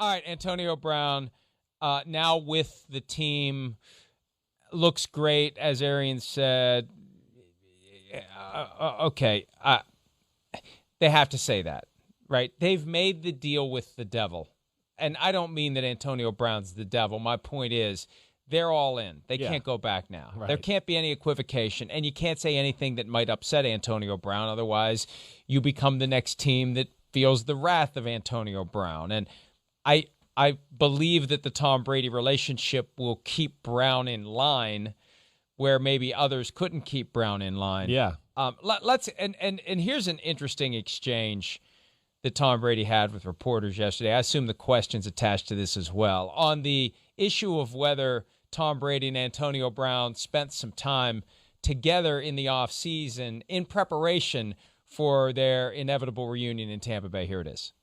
all right, Antonio Brown, now with the team, looks great, as Arians said. Okay, they have to say that, right? They've made the deal with the devil. And I don't mean that Antonio Brown's the devil. My point is they're all in. They can't go back now. Right. There can't be any equivocation, and you can't say anything that might upset Antonio Brown. Otherwise, you become the next team that feels the wrath of Antonio Brown. And I believe that the Tom Brady relationship will keep Brown in line where maybe others couldn't keep Brown in line. Yeah. Let's and here's an interesting exchange that Tom Brady had with reporters yesterday. I assume the questions attached to this as well. On the issue of whether Tom Brady and Antonio Brown spent some time together in the offseason in preparation for their inevitable reunion in Tampa Bay. Here it is.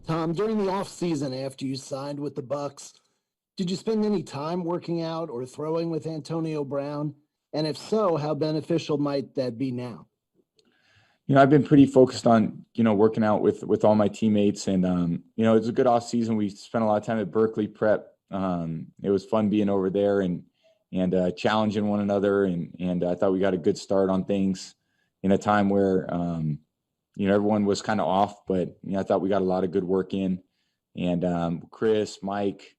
Tom, during the offseason after you signed with the Bucs, did you spend any time working out or throwing with Antonio Brown? And if so, how beneficial might that be now? I've been pretty focused on, working out with all my teammates. And, it was a good off season. We spent a lot of time at Berkeley prep. It was fun being over there and challenging one another. And I thought we got a good start on things in a time where, everyone was kind of off. But, I thought we got a lot of good work in. And Chris, Mike,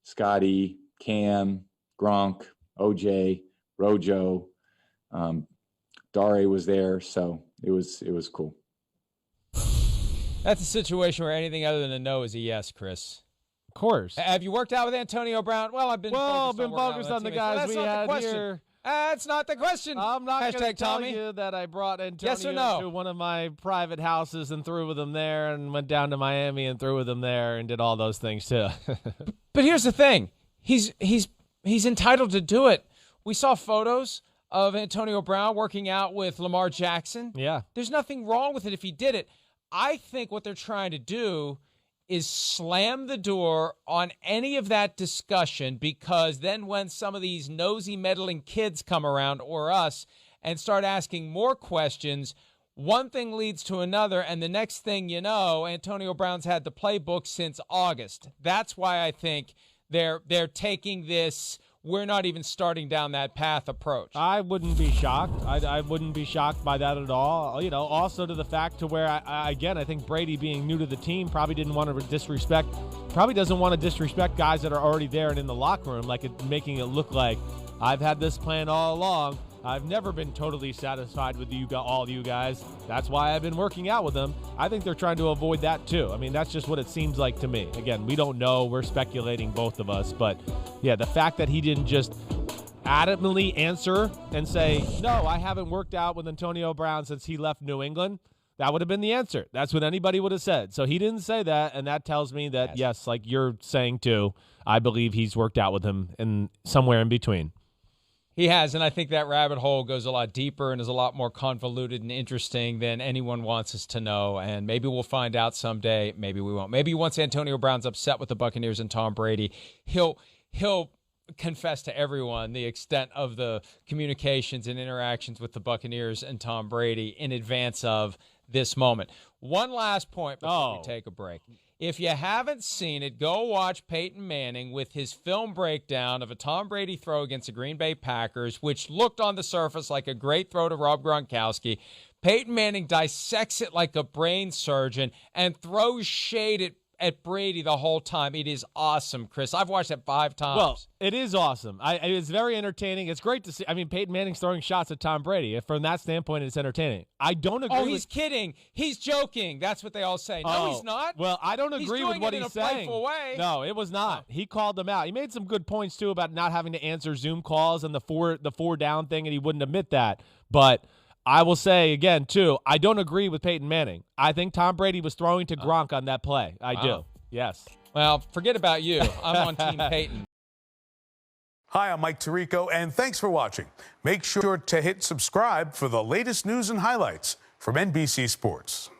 Scotty, Cam, Gronk, OJ, Rojo, Dare was there. So it was cool. That's a situation where anything other than a no is a yes, Chris. Of course. Have you worked out with Antonio Brown? Well, I've been focused on the guys we had here. That's not the question. I'm not going to tell you that I brought Antonio to one of my private houses and threw with him there and went down to Miami and threw with him there and did all those things too. But here's the thing. He's entitled to do it. We saw photos of Antonio Brown working out with Lamar Jackson. Yeah. There's nothing wrong with it if he did it. I think what they're trying to do is slam the door on any of that discussion, because then when some of these nosy, meddling kids come around, or us, and start asking more questions, one thing leads to another, and the next thing you know, Antonio Brown's had the playbook since August. That's why I think they're taking this we're not even starting down that path approach. I wouldn't be shocked. I wouldn't be shocked by that at all. Also to the fact to where, I think Brady being new to the team probably doesn't want to disrespect guys that are already there and in the locker room, making it look like I've had this plan all along. I've never been totally satisfied with all you guys. That's why I've been working out with them. I think they're trying to avoid that too. I mean, that's just what it seems like to me. Again, we don't know. We're speculating, both of us. But, yeah, the fact that he didn't just adamantly answer and say, no, I haven't worked out with Antonio Brown since he left New England, that would have been the answer. That's what anybody would have said. So he didn't say that, and that tells me that, yes, like you're saying too, I believe he's worked out with him and somewhere in between. He has, and I think that rabbit hole goes a lot deeper and is a lot more convoluted and interesting than anyone wants us to know, and maybe we'll find out someday. Maybe we won't. Maybe once Antonio Brown's upset with the Buccaneers and Tom Brady, he'll confess to everyone the extent of the communications and interactions with the Buccaneers and Tom Brady in advance of this moment. One last point before we take a break. If you haven't seen it, go watch Peyton Manning with his film breakdown of a Tom Brady throw against the Green Bay Packers, which looked on the surface like a great throw to Rob Gronkowski. Peyton Manning dissects it like a brain surgeon and throws shade at Brady the whole time. It is awesome, Chris. I've watched it 5 times. Well, it is awesome. It's very entertaining. It's great to see. I mean, Peyton Manning's throwing shots at Tom Brady. From that standpoint, it's entertaining. I don't agree. Oh, he's kidding. He's joking. That's what they all say. No, he's not. Well, I don't agree with what he's saying. He's doing it in a playful way. No, it was not. He called them out. He made some good points, too, about not having to answer Zoom calls and the four down thing, and he wouldn't admit that. But I will say, again, too, I don't agree with Peyton Manning. I think Tom Brady was throwing to Gronk on that play. I do. Yes. Well, forget about you. I'm on Team Peyton. Hi, I'm Mike Tirico, and thanks for watching. Make sure to hit subscribe for the latest news and highlights from NBC Sports.